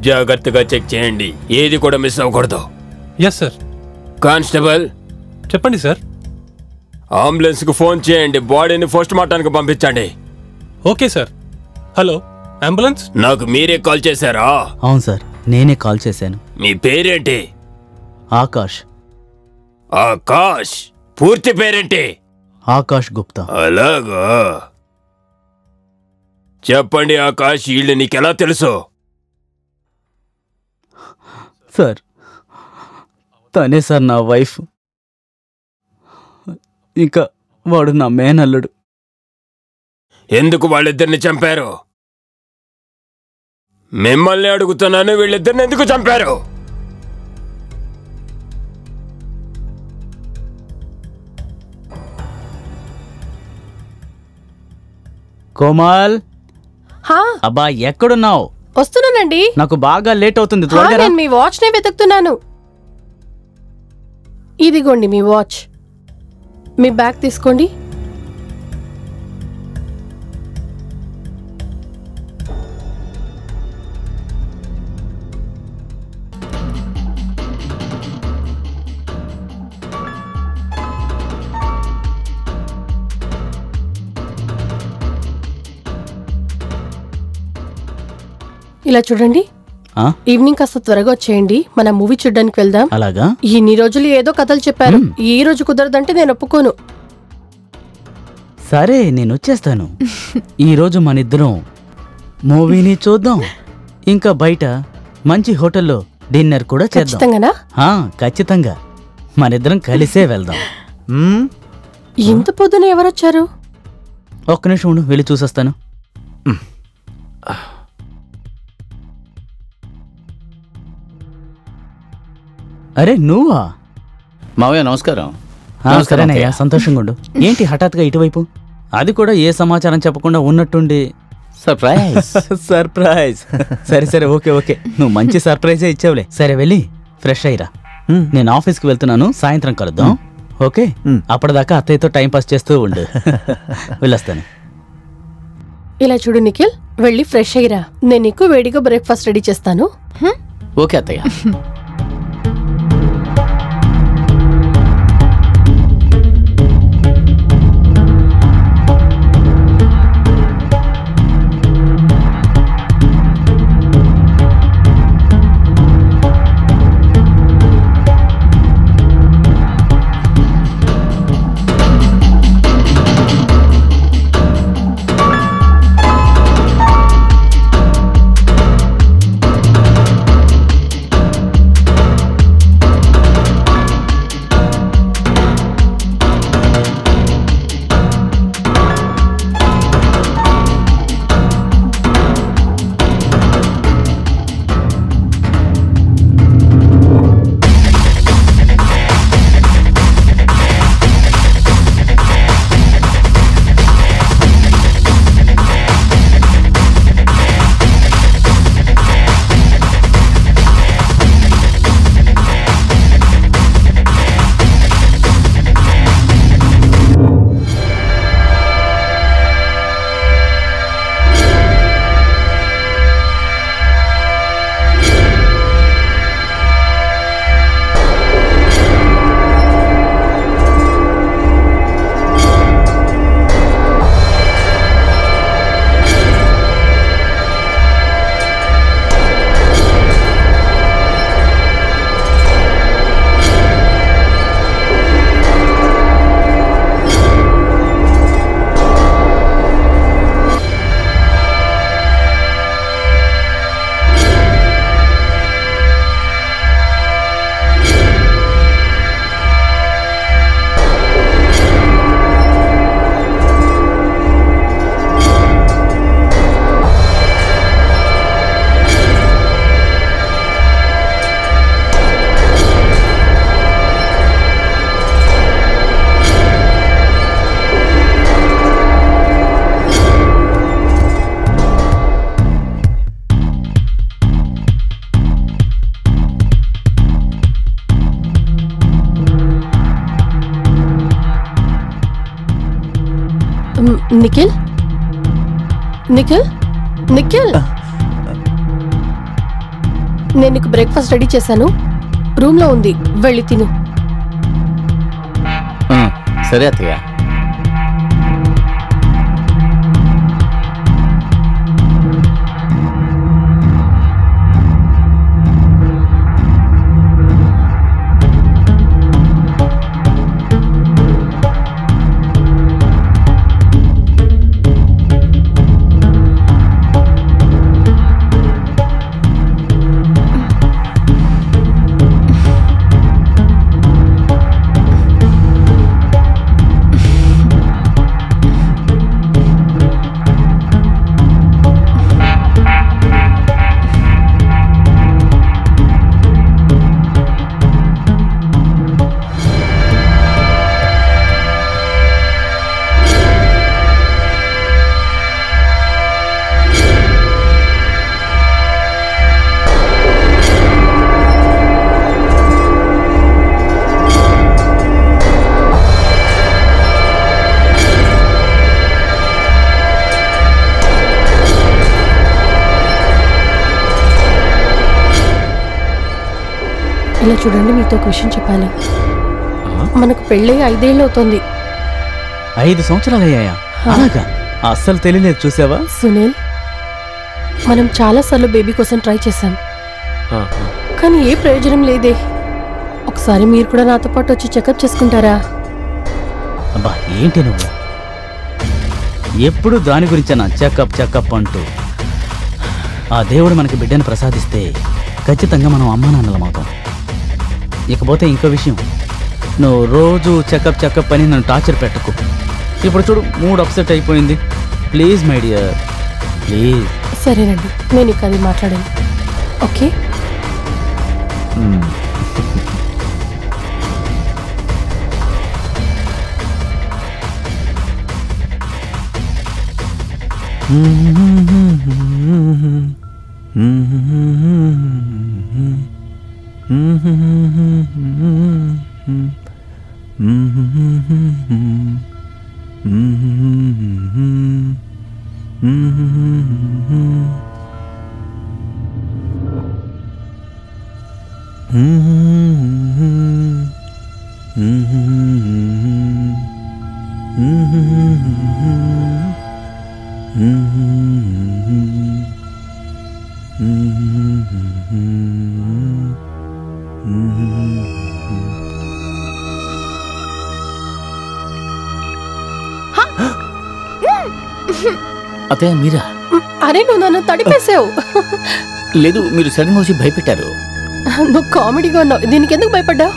జాగ్రత్తగా చెక్ చేయండి, ఏది కూడా మిస్ అవ్వకూడదు. Yes sir. కానిస్టేబుల్ చెప్పండి సార్. అంబులెన్స్ కు ఫోన్ చేయండి, బాడీని పోస్ట్ మార్టానికి పంపించండి. Okay sir. Hello ambulance. నాకు మీరే కాల్ చేశారా? అవును సార్, నేనే కాల్ చేశాను. మీ పేరేంటి? ఆకాష్. ఆకాష్? పూర్తి పేరేంటి? ఆకాష్ గుప్తా. అలాగా, చెప్పండి ఆకాష్, వీళ్ళు నీకెలా తెలుసు? సార్ తనే సార్ నా వైఫ్, ఇంకా వాడు నా మేనల్లుడు. ఎందుకు వాళ్ళిద్దరిని చంపారు? మిమ్మల్ని అడుగుతున్నాను, వీళ్ళిద్దరిని ఎందుకు చంపారు? కోమల్, అబ్బా ఎక్కడున్నావు? వస్తున్నానండి. నాకు బాగా లేట్ అవుతుంది, త్వరగా రా. నేను మీ వాచ్ నే వెతుకుతున్నాను. ఇదిగోండి మీ వాచ్. మీ బ్యాగ్ తీసుకోండి. ఇలా చూడండి, ఈవినింగ్ కాస్త త్వరగా వచ్చేయండి, మన మూవీ చూడ్డానికి వెళ్దాం. అలాగా? ఇన్ని రోజులు ఏదో కథలు చెప్పారు, ఈ రోజు కుదరదంటే నేను ఒప్పుకోను. సరే నేను వచ్చేస్తాను. ఈరోజు మనిద్దరం మూవీని చూద్దాం, ఇంకా బయట మంచి హోటల్లో డిన్నర్ కూడా చేద్దాం. ఖచ్చితంగా మనిద్దరం కలిసే వెళ్దాం. ఇంత పొద్దున ఎవరొచ్చారు? ఒక్క నిమిషం ఉండు, వెళ్ళి చూసొస్తాను. అరే నువ్వా? మావయ్య నమస్కారం. సరేనయ్యా, సంతోషంగా ఉండు. ఏంటి హఠాత్తుగా ఇటువైపు? అది కూడా ఏ సమాచారం చెప్పకుండా ఉన్నట్టుండి. సర్ప్రైజ్. సర్ప్రైజ్. సరే సరే, ఓకే ఓకే, నువ్వు మంచి సర్ప్రైజే ఇచ్చావులే. సరే వెళ్ళి ఫ్రెష్ అయ్యిరా, నేను ఆఫీస్కి వెళ్తున్నాను, సాయంత్రం కలుద్దాం. ఓకే, అప్పటిదాకా అత్తయ్యతో టైం పాస్ చేస్తూ ఉండు. వెళ్ళొస్తాను. ఇలా చూడు నిఖిల్, వెళ్ళి ఫ్రెష్ అయ్యిరా, నేను నీకు వేడిగా బ్రేక్ఫాస్ట్ రెడీ చేస్తాను. ఓకే అత్తయ్య. निखिल निखिल निखिल నేను నీకు బ్రేక్ఫాస్ట్ రెడీ చేశాను, రూమ్ లో ఉంది, వెళ్ళి తిను. సరే అత్తయ్య. ఇలా చూడండి, మీతో ఒక విషయం చెప్పాలి. మనకు పెళ్ళి 5 ఏళ్ళు అవుతుంది. 5 సంవత్సరాలు అయ్యాయా? అలాగా? అస్సలు తెలియలేదు. చూసావా సునీల్, మనం చాలా సార్లు బేబీ కోసం ట్రై చేశాం, కానీ ఏ ప్రయోజనం లేదే. ఒకసారి మీరు కూడా నాతో పాటు వచ్చి చెకప్ చేసుకుంటారా? అబ్బా ఏంటి నువ్వు ఎప్పుడు దాని గురించేనా చెకప్ చెకప్ అంటూ? ఆ దేవుడు మనకి బిడ్డను ప్రసాదిస్తే ఖచ్చితంగా మనం అమ్మా నాన్నలం అవుతాం. ఇకపోతే ఇంకో విషయం, నువ్వు రోజు చెకప్ చెకప్ అని నన్ను టార్చర్ పెట్టకు. ఇప్పుడు చూడు, మూడ్ అప్సెట్ అయిపోయింది. Please my dear, please. సరేనండి, నేను ఇక అది మాట్లాడాను. ఓకే. అత్తయ్య మీరా? అరే నువ్వు నన్ను తడిపేసావు. లేదు, మీరు సడన్ గా వచ్చి భయపెట్టారు. నువ్వు కామెడీగా ఉన్నావు, దీనికి ఎందుకు భయపడ్డావు?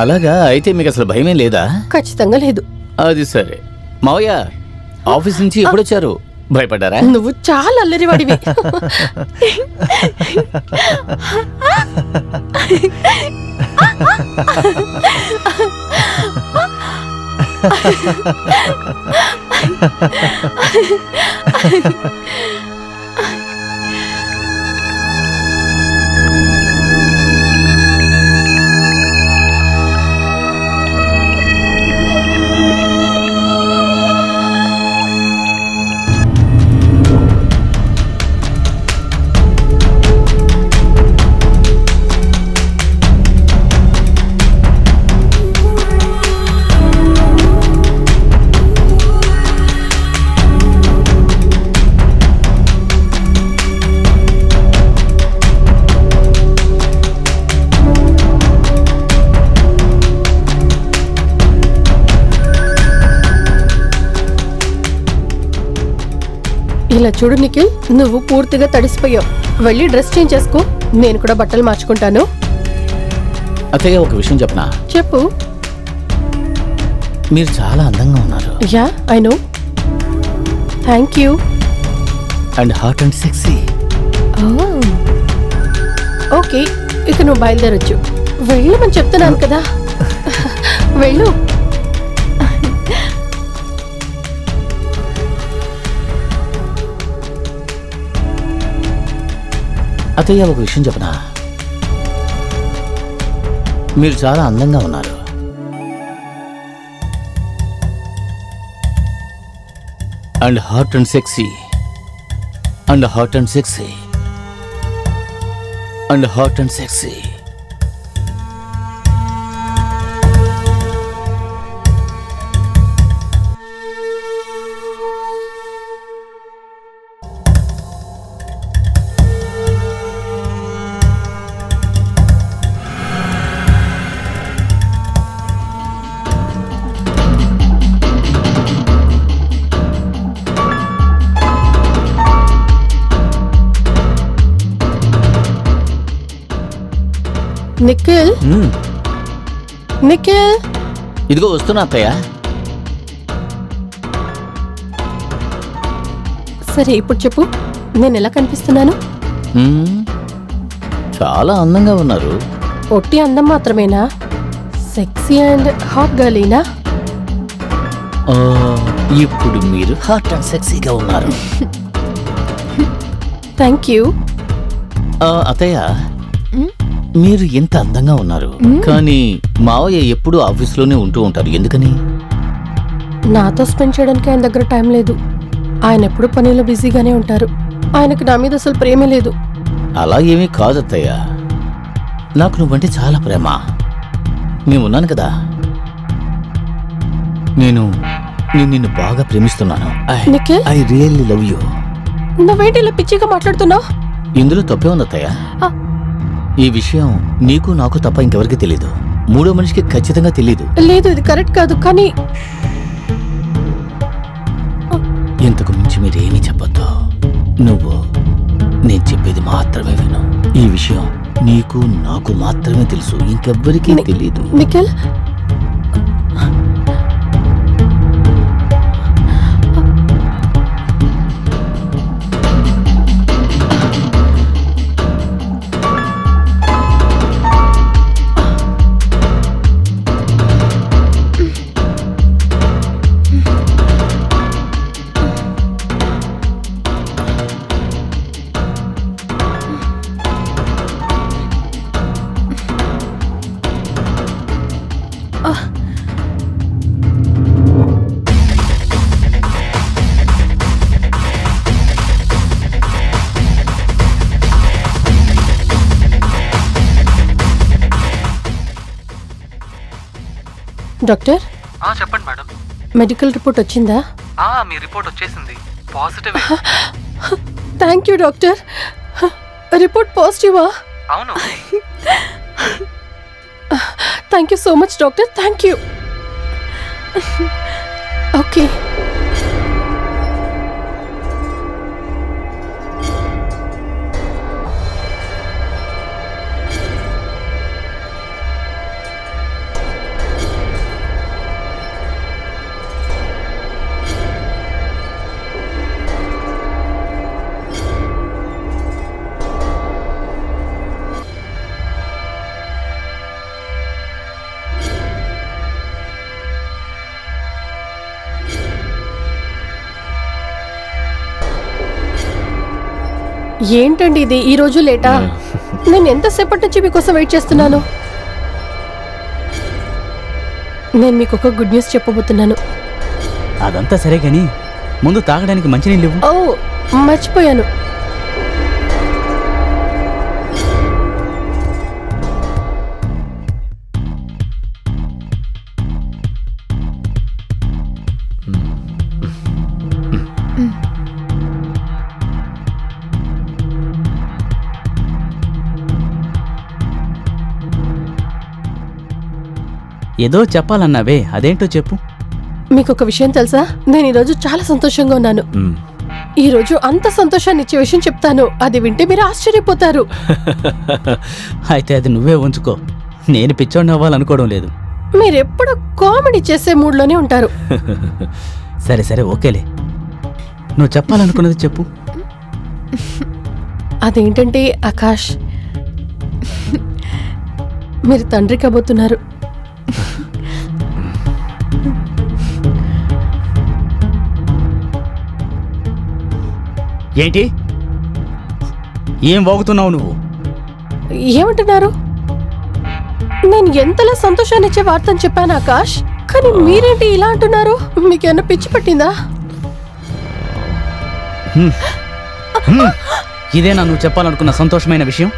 అలాగా? అయితే మీకు అసలు భయమే లేదా? ఖచ్చితంగా లేదు. అది సరే. మావయ్య ఆఫీస్ నుంచి ఎప్పుడొచ్చారు? భయపడ్డారా? నువ్వు చాలా అల్లరివాడివి. ఇలా చూడు నిఖిల్, నువ్వు పూర్తిగా తడిసిపోయావు. వెళ్ళి డ్రెస్ చేంజ్ చేసుకో, నేను కూడా బట్టలు మార్చుకుంటాను. అత్తయ్య ఒక విషయం చెప్పనా? చెప్పు. మీరు చాలా అందంగా ఉన్నారు. Yeah I know, thank you. And hot and sexy. Okay, ఇక నువ్వు బయలుదేరొచ్చు. వెళ్ళమని చెప్తున్నాను కదా, వెళ్ళు. అత్తయ్య ఒక విషయం చెప్పనా? మీరు చాలా అందంగా ఉన్నారు. And hot and sexy. And hot and sexy. And hot and sexy. Nikhil, Nikhil, ఇదిగో వస్తున్నా అత్తయ్య. సరే ఇప్పుడు చెప్పు, నేను ఎలా కనిపిస్తున్నాను? చాలా అందంగా ఉన్నారు. ఒట్టి అందం మాత్రమేనా? సెక్సీ అండ్ హాట్ గర్లీనా? ఇప్పుడు మీరు హాట్ అండ్ సెక్సీగా ఉన్నారు. Thank you. అత్తయ్య, మీరు ఎంత అందంగా ఉన్నారు, కానీ మావయ్య ఎప్పుడూ ఆఫీస్లోనే ఉంటూ ఉంటారు. ఎందుకని? నాతో స్పెండ్ చేయడానికి ఆయన దగ్గర టైం లేదు. ఆయన ఎప్పుడు పనిలో బిజీగానే ఉంటారు. ఆయనకు నా మీద అసలు ప్రేమే లేదు. అలా ఏమీ కాదు అత్తయ్య, నాకు నువ్వంటే చాలా ప్రేమ. నేనున్నాను కదా. నేను నిన్ను బాగా ప్రేమిస్తున్నాను. Nikhil, I really love you. నువ్వేంటి ఇలా పిచ్చిగా మాట్లాడుతున్నావు? ఇందులో తప్పే ఉంది అత్తయ్య. ఈ విషయం నీకు నాకు తప్ప ఇంకెవరికి తెలీదు. మూడో మనిషికి ఖచ్చితంగా తెలీదు. లేదు, ఇది కరెక్ట్ కాదు. కానీ ఇంతకు మించి మీరేమీ చెప్పొద్దు. నువ్వు నేను చెప్పేది మాత్రమే విను. ఈ విషయం నీకు నాకు మాత్రమే తెలుసు, ఇంకెవ్వరికీ తెలీదు. నిఖిల్, డాక్టర్, చెప్పండి మేడం. మెడికల్ రిపోర్ట్ వచ్చిందా? మీ రిపోర్ట్ వచ్చేసింది, positive. Thank you doctor. Report పాజిటివా? అవును. Thank you so much doctor, thank you. Okay. ఏంటండి ఇది, ఈ రోజు లేటా? నేను ఎంతసేపటి నుంచి మీకోసం వెయిట్ చేస్తున్నాను. నేను మీకు ఒక గుడ్ న్యూస్ చెప్పబోతున్నాను. అదంతా సరే గాని ముందు తాగడానికి మంచినీళ్ళు ఇవ్వు. ఓ మర్చిపోయాను. ఏదో చెప్పాలన్నావే, అదేంటో చెప్పు. మీకు ఒక విషయం తెలుసా? నేను ఈరోజు చాలా సంతోషంగా ఉన్నాను. ఈ రోజు అంత సంతోషాన్ని ఇచ్చే విషయం చెప్తాను, అది వింటే మీరు ఆశ్చర్యపోతారు. అయితే అది నువ్వే ఉంచుకో, నేను పిచ్చోడిని అవ్వాలనుకోవడం లేదు. మీరెప్పుడు కామెడీ చేసే మూడ్లోనే ఉంటారు. సరే సరే ఓకేలే, నువ్వు చెప్పాలనుకున్నది చెప్పు. అదేంటంటే ఆకాష్, మీరు తండ్రి కాబోతున్నారు. ఏంటి ఏం వాగుతున్నావు నువ్వు? ఏమంటున్నారు? నేను ఎంతలా సంతోషాన్ని ఇచ్చే వార్తని చెప్పాను ఆకాష్, కానీ మీరేంటి ఇలా అంటున్నారు? మీకేమన్నా పిచ్చి పట్టిందా? ఇదేనా నువ్వు చెప్పాలనుకున్న సంతోషమైన విషయం?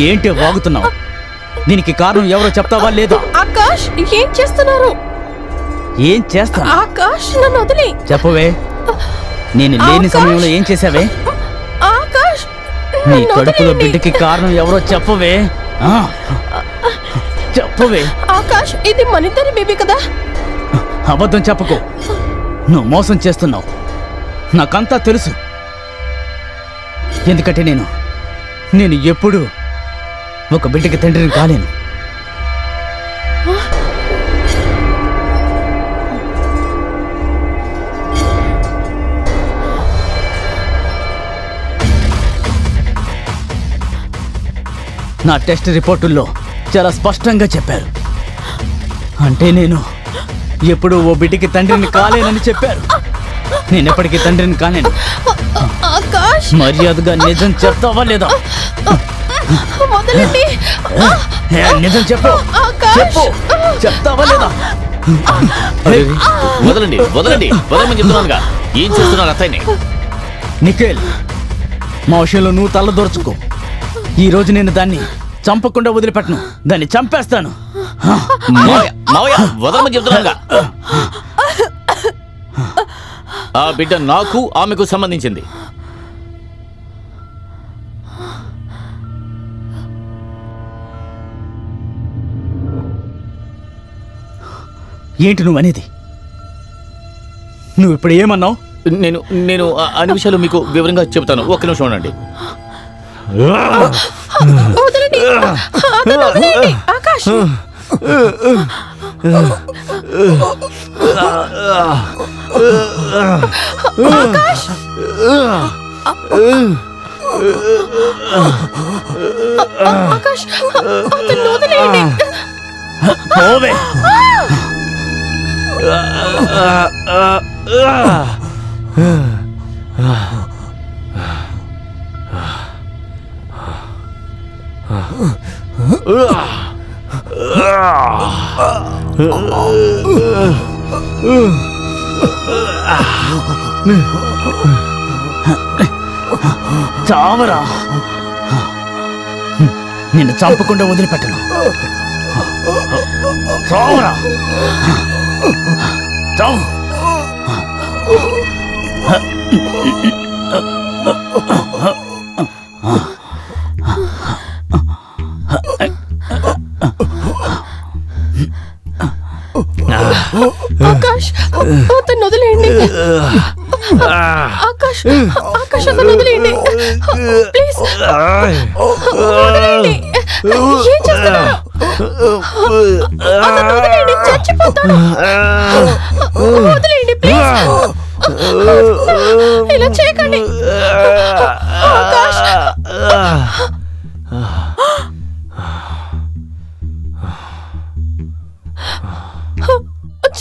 ఏంటి వాగుతున్నావు? దీనికి కారణం ఎవరో చెప్తావా లేదా? ఆకాష్ ఏం చేస్తున్నారు? ఏం చేస్తా? ఆకాష్ నన్ను వదిలి చెప్పవే, నేను లేని సమయంలో ఏం చేసావే? ఆకాష్ నీ కడుపులో బిడ్డకి కారణం ఎవరో చెప్పవే. చెప్పవే. ఆకాష్ ఇది మనిద్దరి బేబీ కదా? అబద్ధం చెప్పకు, నువ్వు మోసం చేస్తున్నావు. నాకంతా తెలుసు. ఎందుకంటే నేను ఎప్పుడూ ఒక బిడ్డకి తండ్రిని కాలేను. నా టెస్ట్ రిపోర్టుల్లో చాలా స్పష్టంగా చెప్పారు. అంటే నేను ఎప్పుడు ఓ బిడ్డకి తండ్రిని కాలేనని చెప్పారు. నేనెప్పటికీ తండ్రిని కాలేను. ఆకాష్ మర్యాదగా నిజం చెప్తావా లేదా? వదలండి. నిజం చెప్పు. చెప్పు, చెప్తావా లేదా? వదలండి వదలండి వదలమని చెప్తున్నానుగా. ఏం చేస్తున్నారు అత్తయ్యని? నిఖిల్, మా విషయంలో నువ్వు తల దొరుచుకో. ఈ రోజు నేను దాన్ని చంపకుండా వదిలిపెట్టను. దాన్ని చంపేస్తాను. మావయ్య వదలమని చెప్తున్నానుగా. ఆ బిడ్డ నాకు ఆమెకు సంబంధించింది. ఏంటి నువ్వు అనేది? నువ్వు ఇప్పుడు ఏమన్నావు? నేను అన్ని విషయాలు మీకు వివరంగా చెబుతాను. ఒక్క నిమిషం ఉండండి. వదలండి. ఆకాష్ ఆకాష్ ఆకాష్ అతన్ని వదిలేయండి. పోవే. చావరా. నిన్ను చంపకుండా వదిలిపెట్టను. చావరా. చావు. ఆకాష్ అతన్ని వదిలేయండి. ఆకాష్ ఆకాష్ అతన్ని వదిలేయండి ప్లీజ్. వదిలేయండి. ఏం చేస్తున్నారు? అతన్ని వదిలేయండి, చచ్చిపోతాను. వదిలేయండి ప్లీజ్. ఇలా చేయకండి ఆకాష్.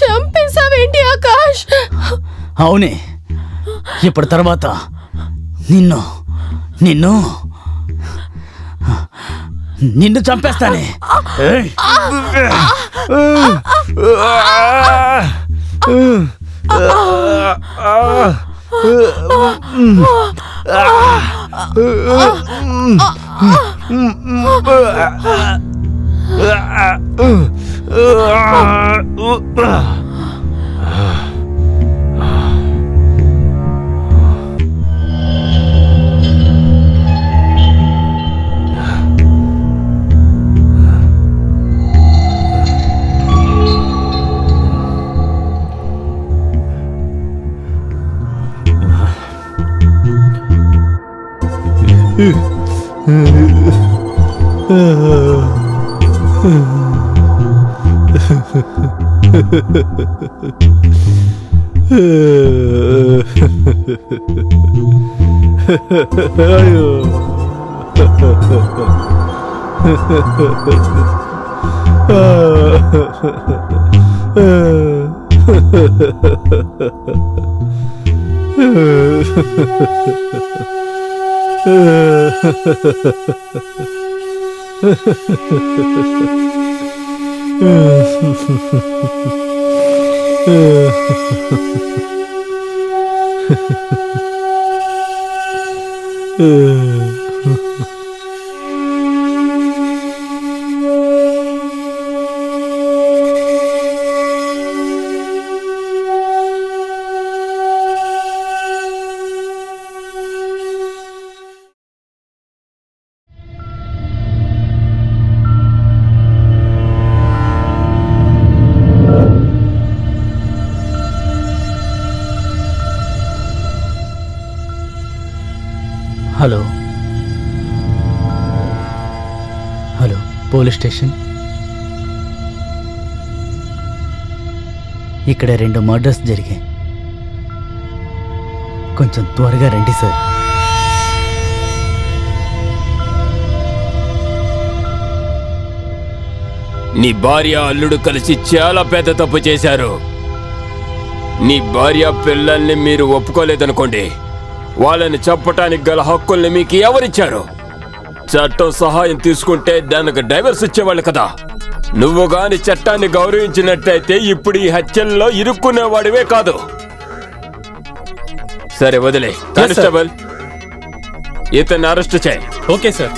చంపేశావేంటి ఆకాష్? అవునే, ఇప్పుడు తర్వాత నిన్ను నిన్ను నిన్ను చంపేస్తానే. Hello hello police station. ఇక్కడ 2 మర్డర్స్ జరిగాయి. కొంచెం త్వరగా రండి సార్. నీ భార్య అల్లుడు కలిసి చాలా పెద్ద తప్పు చేశారు. నీ భార్య పిల్లల్ని మీరు ఒప్పుకోలేదనుకోండి, వాళ్ళని చంపటానికి గల హక్కుల్ని మీకు ఎవరిచ్చారు? చట్టం సహాయం తీసుకుంటే దానికి డైవర్స్ ఇచ్చేవాళ్ళు కదా. నువ్వు గాని చట్టాన్ని గౌరవించినట్టయితే ఇప్పుడు ఈ హత్యల్లో ఇరుక్కునేవాడివే కాదు. సరే వదిలే. కానిస్టేబుల్, ఇతన్ని అరెస్ట్ చేయి. Okay sir.